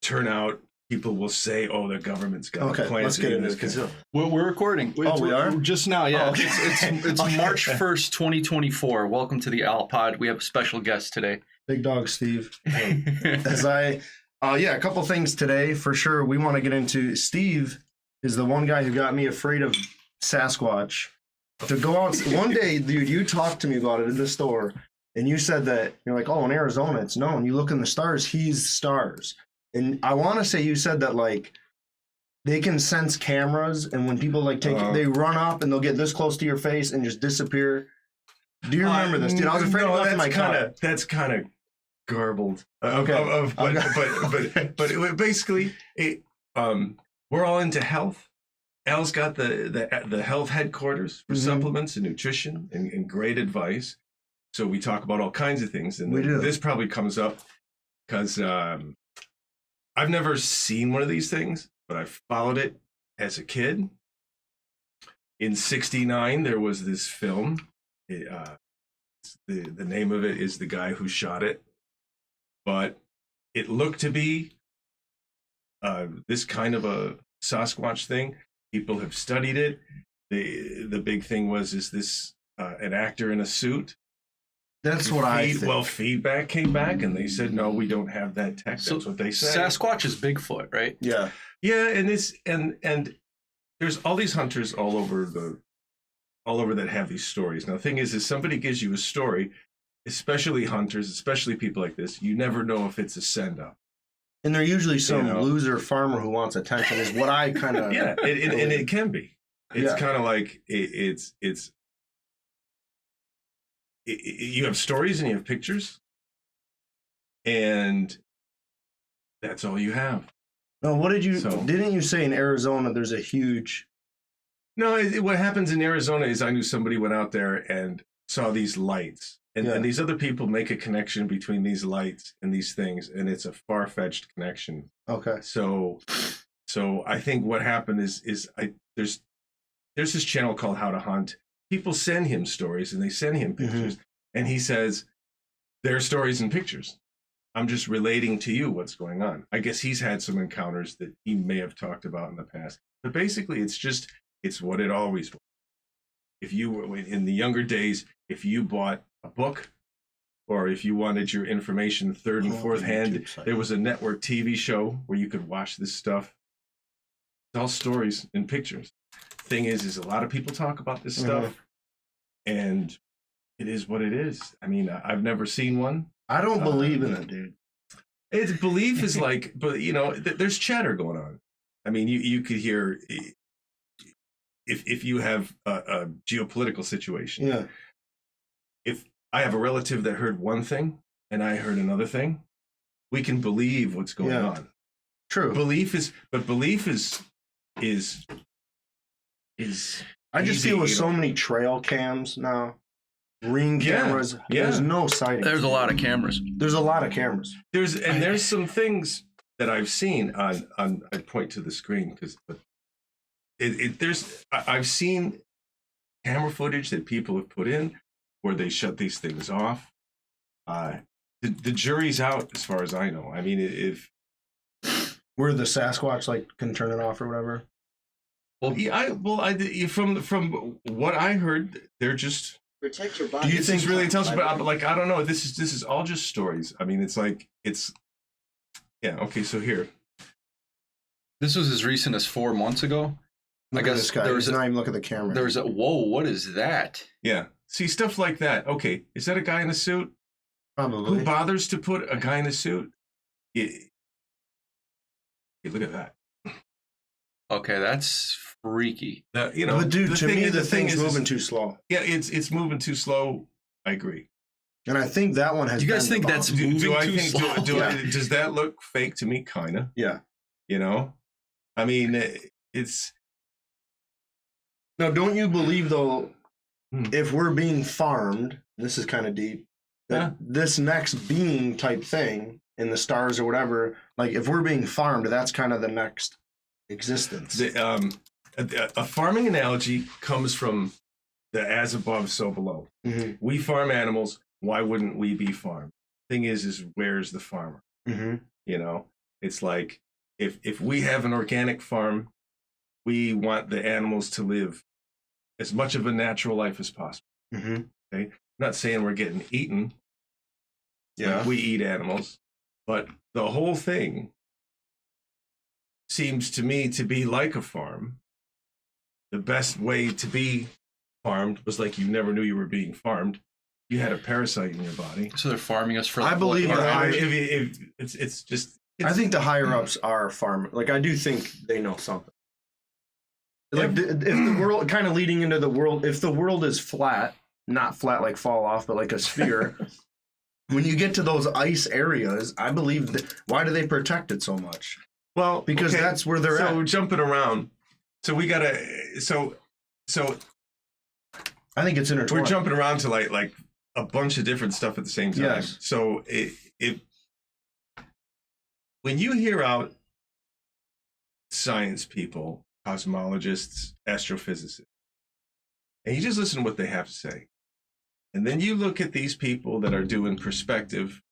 turn out, people will say, "Oh, the government's got Okay, plans let's to get do into this." it, 'cause We're recording. we are? Just now, yeah. Oh, okay. It's Okay. March 1st, 2024. Welcome to the Owl Pod. We have a special guest today. Big dog Steve. A couple things today for sure. We want to get into. Steve is the one guy who got me afraid of Sasquatch. To go out one day, dude, you talked to me about it in the store, and you said that you're like, oh, in Arizona, it's known. You look in the stars, he's stars. And I want to say you said that like they can sense cameras, and when people like they run up and they'll get this close to your face and just disappear. Do you remember this, dude? I was afraid to go to my car. That's kind of garbled. Okay. But basically, we're all into health. Al's got the health headquarters for supplements and nutrition and great advice. So we talk about all kinds of things. And this probably comes up because I've never seen one of these things, but I followed it as a kid. In '69, there was this film. The name of it is The Guy Who Shot It. But it looked to be this kind of a Sasquatch thing. People have studied it. The big thing is this an actor in a suit? That's what I think. Well, feedback came back, and they said, no, we don't have that tech. That's what they say. Sasquatch is Bigfoot, right? Yeah. Yeah, and there's all these hunters all over that have these stories. Now, the thing is somebody gives you a story, especially hunters, especially people like this, you never know if it's a send-up. And they're usually some loser farmer who wants attention is what I kind of... Yeah, and it can be. It's kind of like, you have stories and you have pictures, and that's all you have. No, what didn't you say in Arizona there's a huge... No, what happens in Arizona is I knew somebody went out there and saw these lights. And these other people make a connection between these lights and these things, and it's a far-fetched connection. Okay. So I think what happened is there's this channel called How to Hunt. People send him stories and they send him pictures, and he says, "Their stories and pictures. I'm just relating to you what's going on." I guess he's had some encounters that he may have talked about in the past, but basically it's what it always was. If you were in the younger days, if you bought a book, or if you wanted your information third and fourth hand, there was a network TV show where you could watch this stuff. It's all stories and pictures. Thing is a lot of people talk about this stuff, and it is what it is. I mean, I've never seen one. I don't believe in it, dude. Its belief is like, but there's chatter going on. I mean, you could hear if you have a geopolitical situation. Yeah. If I have a relative that heard one thing and I heard another thing, we can believe what's going on. True. Belief is I just feel with so many trail cams now, ring cameras, there's no sighting. There's a lot of cameras. There's a lot of cameras. There's some things that I've seen on I point to the screen because I've seen camera footage that people have put in where they shut these things off. The jury's out as far as I know. I mean, if where the Sasquatch can turn it off or whatever. Well, from what I heard, they're just protect your body. Do you think really tells? But I don't know. This is all just stories. I mean, okay. So here, this was as recent as 4 months ago. Look at this guy. He's not even look at the camera. Whoa, what is that? Yeah. See, stuff like that. Okay, is that a guy in a suit? Probably. Who bothers to put a guy in a suit? Hey, look at that. Okay, that's freaky. But dude, to me, the thing's moving too slow. Yeah, it's moving too slow. I agree. And I think that one has. You guys think that's moving too slow? Does that look fake to me? Kinda. Yeah. I mean, it's. Now, don't you believe though? If we're being farmed, this is kind of deep. This next being type thing in the stars or whatever, if we're being farmed, that's kind of the next existence. A farming analogy comes from the as above, so below. Mm-hmm. We farm animals. Why wouldn't we be farmed? Thing is where's the farmer? Mm-hmm. It's like if we have an organic farm, we want the animals to live as much of a natural life as possible. Mm-hmm. Okay, I'm not saying we're getting eaten. Yeah. Like we eat animals, but the whole thing seems to me to be like a farm. The best way to be farmed was like you never knew you were being farmed. You had a parasite in your body. So they're farming us for. I believe that It's just. I think the higher ups are farm. Like I do think they know something. Like if the world, kind of leading into the world, if the world is flat, not flat like fall off, but like a sphere. When you get to those ice areas, I believe why do they protect it so much? Well, because that's where they're at. So we're jumping around. So we gotta. So I think it's intertwined. we're jumping around to like a bunch of different stuff at the same time. Yes. So when you hear out science people, cosmologists, astrophysicists, and you just listen to what they have to say, and then you look at these people that are doing perspective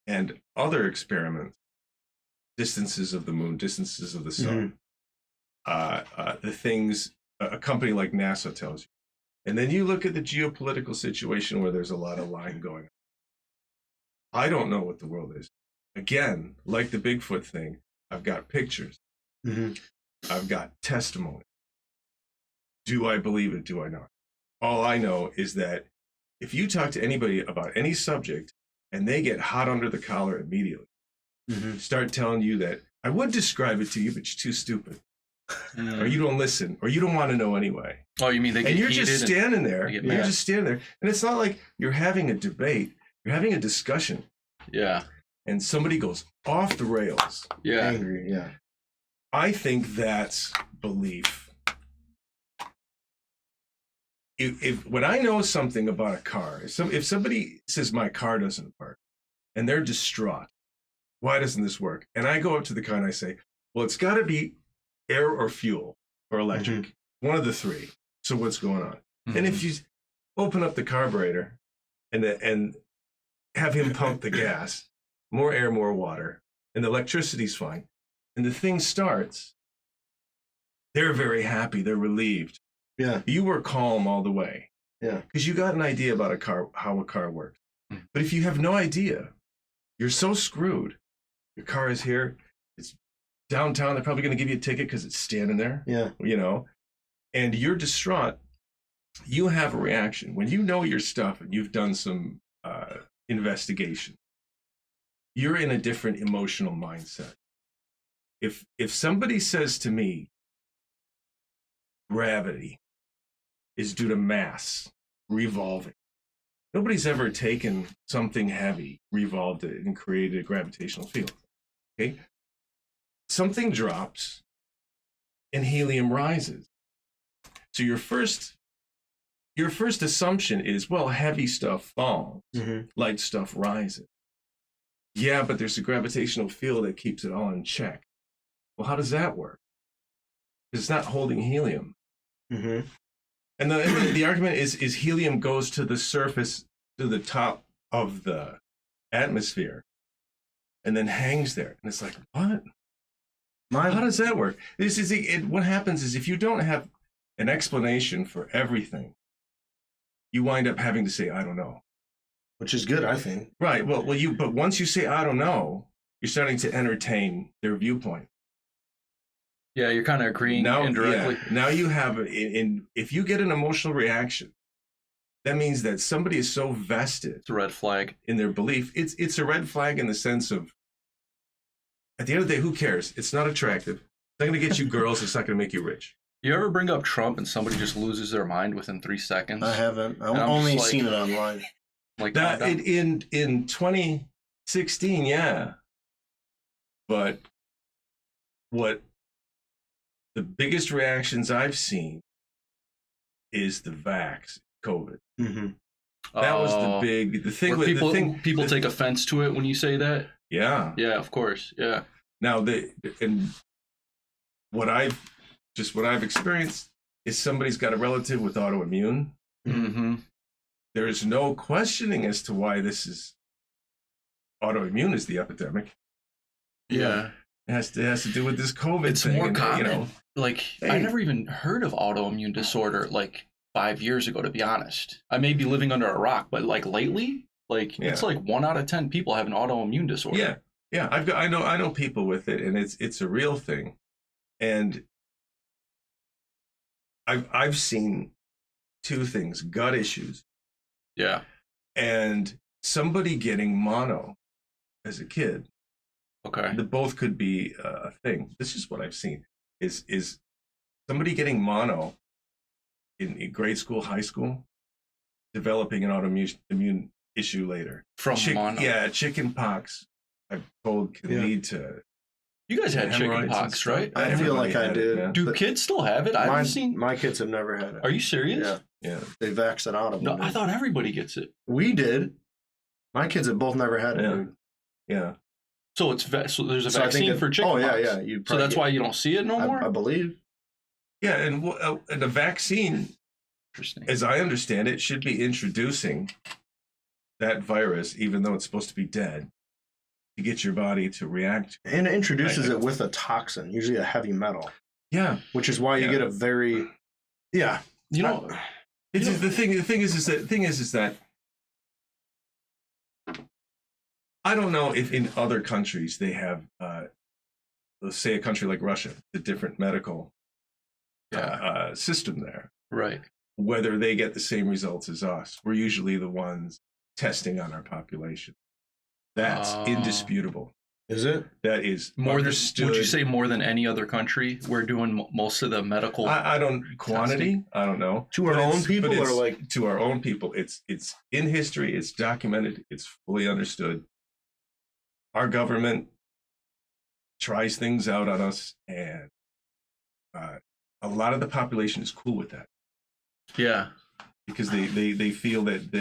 and other experiments, distances of the moon, distances of the sun, the things a company like NASA tells you. And then you look at the geopolitical situation where there's a lot of lying going on. I don't know what the world is. Again, like the Bigfoot thing, I've got pictures. Mm-hmm. I've got testimony. Do I believe it? Do I not? All I know is that if you talk to anybody about any subject and they get hot under the collar immediately, start telling you that I would describe it to you, but you're too stupid. Or you don't listen, or you don't want to know anyway. Oh, you mean they get and you're heated just standing there. get You're mad. just standing there, and it's not like you're having a debate. You're having a discussion, Yeah. and somebody goes off the rails. Yeah. Angry, yeah. I think that's belief. If when I know something about a car, if somebody says my car doesn't work, and they're distraught, why doesn't this work? And I go up to the car and I say, well, it's got to be air or fuel or electric, one of the three. So what's going on? And if you open up the carburetor and have him pump the gas, more air, more water, and the electricity's fine, and the thing starts, they're very happy. They're relieved. Yeah. You were calm all the way. Yeah. Because you got an idea about a car, how a car works. But if you have no idea, you're so screwed. Your car is here. It's downtown. They're probably going to give you a ticket because it's standing there. Yeah. You know, and you're distraught. You have a reaction when you know your stuff and you've done some investigation. You're in a different emotional mindset. If somebody says to me, gravity is due to mass revolving. Nobody's ever taken something heavy, revolved it, and created a gravitational field. Okay? Something drops and helium rises. So your first assumption is, well, heavy stuff falls, light stuff rises. Yeah, but there's a gravitational field that keeps it all in check. Well, how does that work? Because it's not holding helium. And the argument is helium goes to the surface, to the top of the atmosphere, and then hangs there. And it's like, what? How does that work? What happens is if you don't have an explanation for everything, you wind up having to say, I don't know. Which is good, I think. Right. But once you say, I don't know, you're starting to entertain their viewpoint. Yeah, you're kind of agreeing indirectly. Yeah, now you have, if you get an emotional reaction, that means that somebody is so vested. It's a red flag. In their belief. It's a red flag in the sense of, at the end of the day, who cares? It's not attractive. It's not going to get you girls. It's not going to make you rich. You ever bring up Trump and somebody just loses their mind within 3 seconds? I haven't. I've only seen it online. Like that in 2016, yeah. But what the biggest reactions I've seen is the vax, COVID. That was the thing. With people take offense to it when you say that. Yeah. Yeah, of course. Yeah. Now what I've experienced is somebody's got a relative with autoimmune. There is no questioning as to why this is autoimmune is the epidemic. Yeah. It has to do with this COVID It's thing. more and, common. You know, Like, I Hey. never even heard of autoimmune disorder like 5 years ago, to be honest. I may be living under a rock, but like lately, like it's Yeah. like 1 out of 10 people have an autoimmune disorder. yeah, yeah. I know people with it, and it's a real thing. And I've seen two things: gut issues Yeah. and somebody getting mono as a kid. Okay. That both could be a thing. This is what I've seen: is somebody getting mono in grade school, high school, developing an autoimmune issue later. From mono. Yeah, chicken pox, I've told, can lead to. You guys had chicken hemorrhoids and pox, stuff. right? I feel like I Everybody did. had it, Do But kids still have it? I haven't seen. My kids have never had it. Are you serious? Yeah, yeah. they vaxxed it out of No, them. I thought everybody gets it. We did. My kids have both never had it. Yeah. Dude. Yeah. So so there's a So I think vaccine for chicken Oh pox. yeah, yeah. So that's why you don't see it no more? I believe. Yeah, and the vaccine, Interesting. as I understand it, should be introducing that virus, even though it's supposed to be dead, to get your body to react. And it introduces it with a toxin, usually a heavy metal, Yeah. which is why you Yeah. get a very, yeah. You know, It's the thing is that I don't know if in other countries they have, let's say a country like Russia, the different medical system there, right. whether they get the same results as us. We're usually the ones testing on our population. That's indisputable. Is it? That is More than, understood. would you say more than any other country? We're doing most of the medical. I don't quantity. I don't know. To our But own it's- people, but or it's- like to our own people. It's in history. It's documented. It's fully understood. Our government tries things out on us, and a lot of the population is cool with that Yeah. because they feel that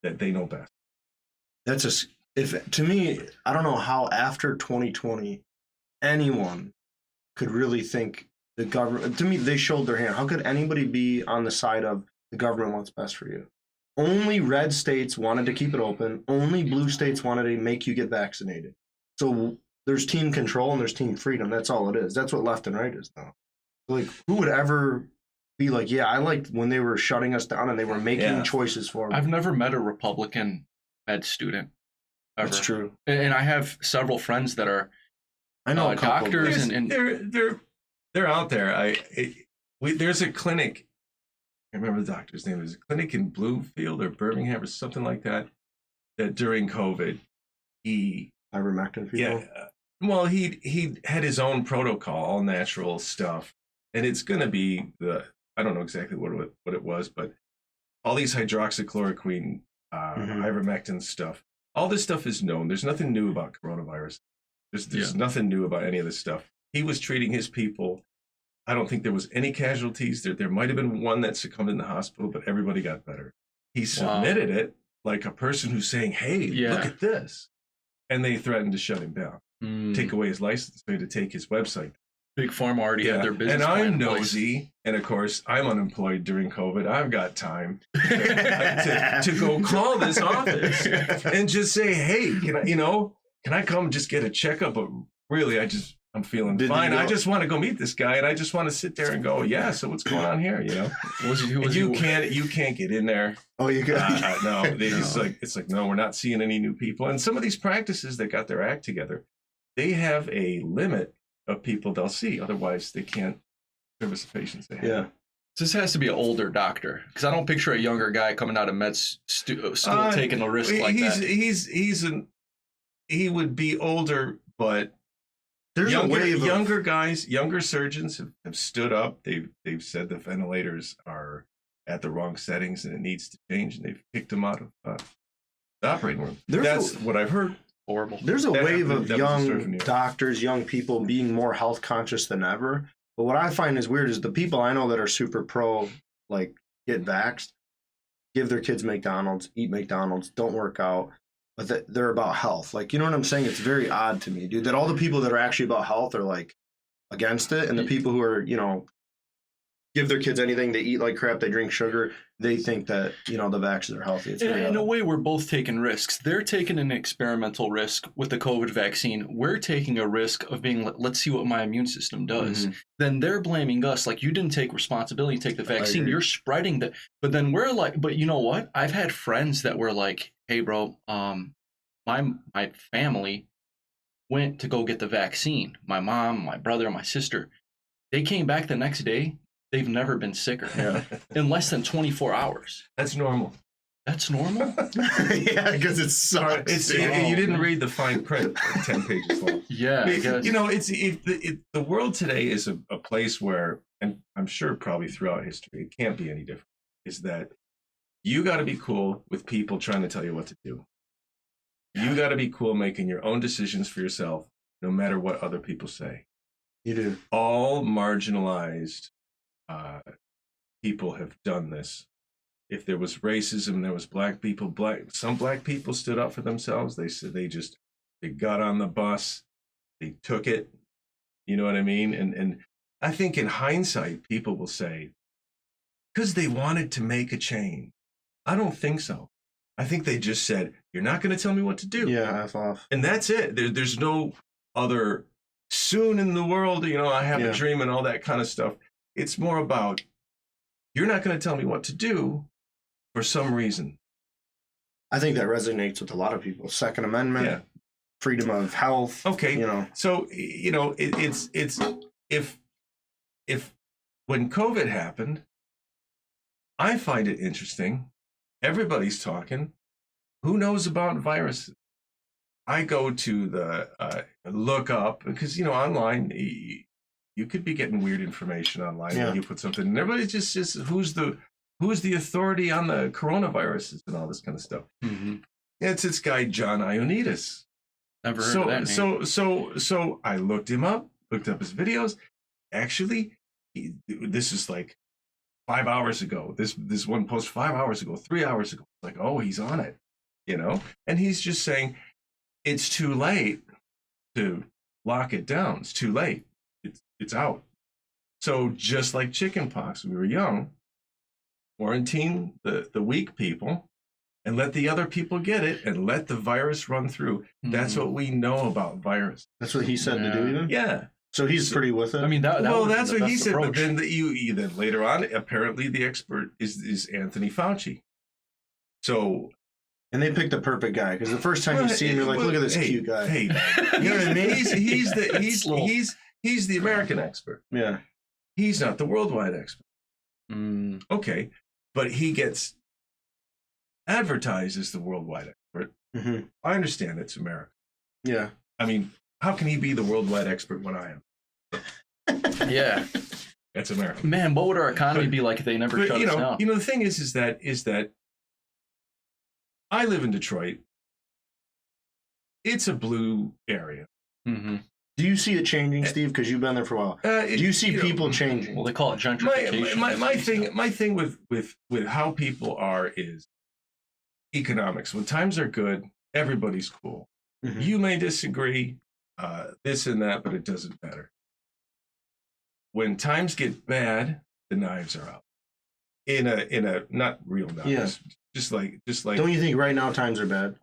they know best. that's if to me, I don't know how after 2020 anyone could really think the government. To me, they showed their hand. How could anybody be on the side of the government wants best for you? Only red states wanted to keep it open. Only blue states wanted to make you get vaccinated. So there's team control and there's team freedom. That's all it is. That's what left and right is now. Like, who would ever be like, yeah, I liked when they were shutting us down and they were making choices for me. I've never met a Republican med student. Ever. That's true. And I have several friends that are I know a couple. doctors There's- and they're out there. There's a clinic. I remember the doctor's name. There's a clinic in Bloomfield or Birmingham or something like that. That during COVID, Ivermectin people. well, he had his own protocol, all natural stuff, and it's going to be I don't know exactly what it was, but all these hydroxychloroquine, ivermectin stuff. All this stuff is known. There's nothing new about coronavirus. There's nothing new about any of this stuff. He was treating his people. I don't think there was any casualties. There might have been one that succumbed in the hospital, but everybody got better. He submitted it like a person who's saying, hey, look at this. And they threatened to shut him down, take away his license, to take his website. Big Pharma already had their business and plan I'm in place. nosy, and of course, I'm unemployed during COVID. I've got time to go call this office and just say, hey, can I come just get a checkup? But really, I'm feeling fine. I just want to go meet this guy, and I just want to sit there and go, yeah. So what's going on here? You can't get in there. Oh, you can. No, it's like no, we're not seeing any new people. And some of these practices that got their act together, they have a limit of people they'll see. Otherwise, they can't service the patients they have. Yeah. This has to be an older doctor because I don't picture a younger guy coming out of med school taking a risk like that. He would be older, but there's younger guys, younger surgeons have stood up. They've said the ventilators are at the wrong settings and it needs to change, and they've kicked them out of the operating room. That's what I've heard. Horrible. There's a wave of young doctors, young people being more health conscious than ever. But what I find is weird is the people I know that are super pro, like get vaxxed, give their kids McDonald's, eat McDonald's, don't work out, but they're about health. Like, you know what I'm saying? It's very odd to me, dude, that all the people that are actually about health are like against it. And the people who are, give their kids anything. They eat like crap. They drink sugar. They think that, you know, the vaccines are healthy. It's in a way, we're both taking risks. They're taking an experimental risk with the COVID vaccine. We're taking a risk of being, let's see what my immune system does. Then they're blaming us. Like, you didn't take responsibility, take the vaccine. You're spreading the. But then we're like, but you know what? I've had friends that were like, hey, bro, my family went to go get the vaccine. My mom, my brother, my sister. They came back the next day. They've never been sicker in less than 24 hours. That's normal. That's normal? Yeah, because it sucks. You didn't read the fine print, 10 pages long. Yeah, I guess. You know, the world today is a place where, and I'm sure probably throughout history, it can't be any different, is that you got to be cool with people trying to tell you what to do. You got to be cool making your own decisions for yourself, no matter what other people say. You do. All marginalized people have done this. If there was racism, there was black people. Some black people stood up for themselves. They said they got on the bus, they took it. You know what I mean? And I think in hindsight, people will say, because they wanted to make a change. I don't think so. I think they just said, you're not going to tell me what to do. Yeah, F off. And that's it. There's no other soon in the world, you know, I have a dream and all that kind of stuff. It's more about, you're not going to tell me what to do for some reason. I think that resonates with a lot of people. Second Amendment, freedom of health. Okay. You know. So, you know, it's if when COVID happened, I find it interesting. Everybody's talking. Who knows about viruses? I go to the look up because, you know, online, you could be getting weird information online when you put something, and everybody's just who's the authority on the coronaviruses and all this kind of stuff. It's this guy John Ioannidis. Never heard of that name. So I looked him up, looked up his videos. Actually, this is like 5 hours ago. This one post 5 hours ago, 3 hours ago. Like, oh, he's on it, you know, and he's just saying it's too late to lock it down. It's too late. It's out. So just like chickenpox, we were young, quarantine the weak people and let the other people get it and let the virus run through. That's what we know about virus. That's what he said to do even? Yeah. So he's pretty with it? I mean, that's what he said, approach. But then then later on, apparently the expert is Anthony Fauci. So... And they picked the perfect guy because the first time you see him, you're like, "Look at this cute guy." Hey, you know what I mean? He's the American expert. Yeah, he's not the worldwide expert. Okay, but he gets advertised as the worldwide expert. I understand it's America. Yeah, I mean, how can he be the worldwide expert when I am? Yeah, that's America. Man, what would our economy be like if they never shut us down? You know, the thing is that. I live in Detroit. It's a blue area. Do you see it changing, Steve? Because you've been there for a while. Do you see people changing? Well, they call it gentrification. My thing with how people are is economics. When times are good, everybody's cool. You may disagree, this and that, but it doesn't matter. When times get bad, the knives are out. In a not real knives. Yeah. Just like. Don't you think right now times are bad?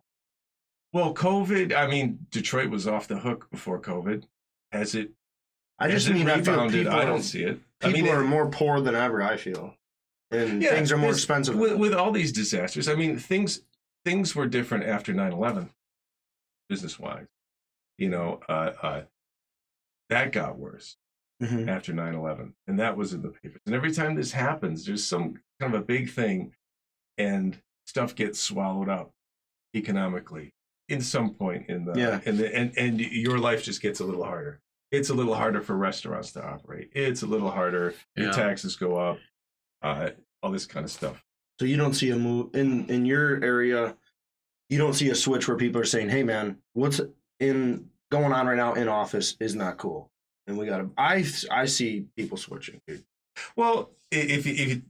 Well, COVID. I mean, Detroit was off the hook before COVID. Has it? I just mean I feel people. I don't see it. People are more poor than ever. I feel, and things are more expensive with all these disasters. I mean, things were different after 9/11, business wise. You know, that got worse after 9/11, and that was in the papers. And every time this happens, there's some kind of a big thing. And stuff gets swallowed up economically in some point in the and your life just gets a little harder. It's a little harder for restaurants to operate. It's a little harder. Your taxes go up. All this kind of stuff. So you don't see a move in your area. You don't see a switch where people are saying, "Hey, man, what's going on right now in office is not cool," and we got to. I see people switching, dude. Well, if you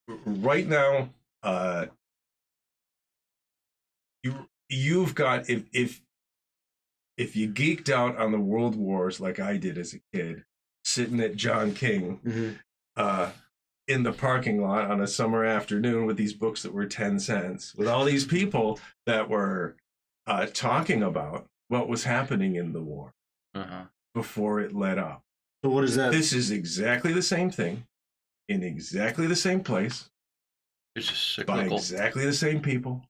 right now. You've got if you geeked out on the world wars like I did as a kid, sitting at John King, in the parking lot on a summer afternoon with these books that were 10 cents, with all these people that were talking about what was happening in the war before it let up. So what is that? This is exactly the same thing in exactly the same place. It's just by cyclical. exactly the same people,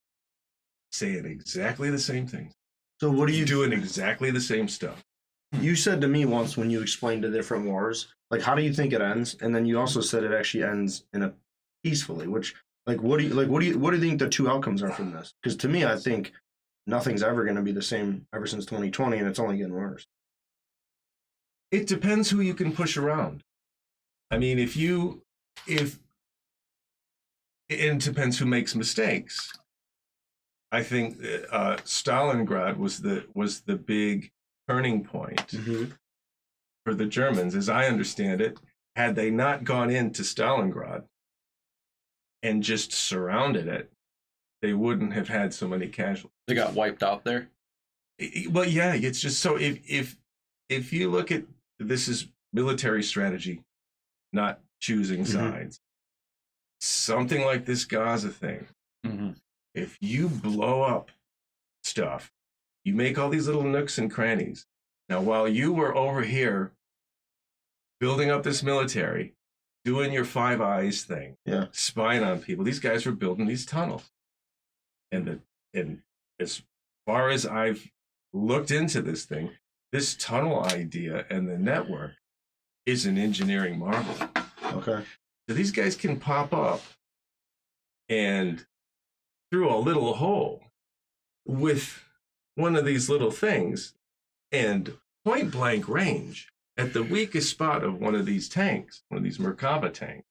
saying exactly the same things. So what are you doing exactly the same stuff? You said to me once when you explained the different wars, like, how do you think it ends? And then you also said it actually ends in a peacefully, which, like, what do you think the two outcomes are from this? Because to me, I think nothing's ever going to be the same ever since 2020, and it's only getting worse. It depends who you can push around. I mean, it depends who makes mistakes. I think Stalingrad was the big turning point for the Germans, as I understand it. Had they not gone into Stalingrad and just surrounded it, they wouldn't have had so many casualties. They got wiped out there. Well, yeah, it's just so if you look at this is military strategy, not choosing sides. Something like this Gaza thing. If you blow up stuff, you make all these little nooks and crannies. Now, while you were over here building up this military, doing your Five Eyes thing, spying on people, these guys were building these tunnels. And as far as I've looked into this thing, this tunnel idea and the network is an engineering marvel. Okay. So these guys can pop up and through a little hole with one of these little things and point blank range at the weakest spot of one of these tanks, one of these Merkava tanks.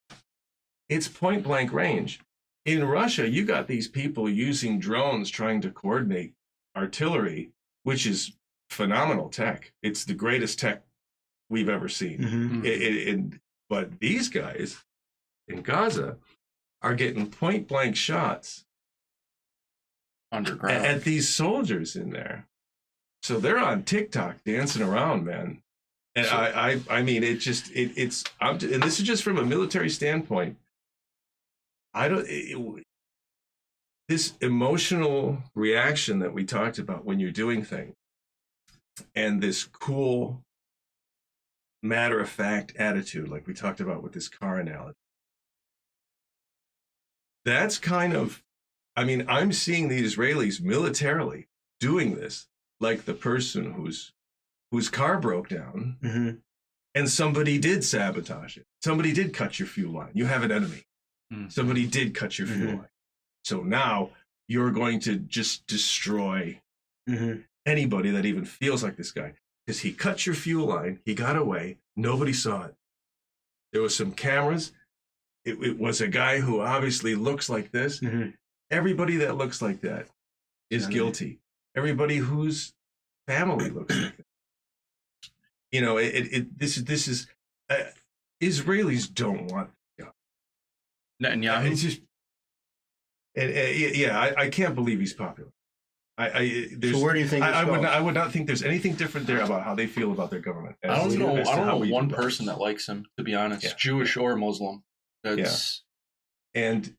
It's point blank range. In Russia, you got these people using drones trying to coordinate artillery, which is phenomenal tech. It's the greatest tech we've ever seen. But these guys in Gaza are getting point blank shots underground at these soldiers in there. So they're on TikTok dancing around, man. And so, I mean, and this is just from a military standpoint. This emotional reaction that we talked about when you're doing things and this cool matter-of-fact attitude, like we talked about with this car analogy, that's kind of, I mean, I'm seeing the Israelis militarily doing this, like the person whose car broke down and somebody did sabotage it. Somebody did cut your fuel line. You have an enemy. Somebody did cut your fuel line. So now you're going to just destroy anybody that even feels like this guy. Because he cut your fuel line, he got away, nobody saw it. There was some cameras. It was a guy who obviously looks like this. Everybody that looks like that is guilty. Everybody whose family looks like that. You know, this is Israelis don't want Netanyahu. It's just, I can't believe he's popular. So where do you think I would not think there's anything different there about how they feel about their government. I don't know one person that likes him, to be honest, Jewish or Muslim. That's and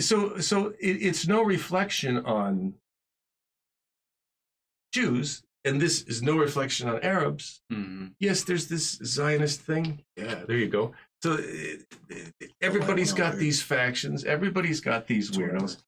so it's no reflection on Jews, and this is no reflection on Arabs. Yes, there's this Zionist thing. Yeah, there you go. So everybody's got these factions. Everybody's got these weirdos.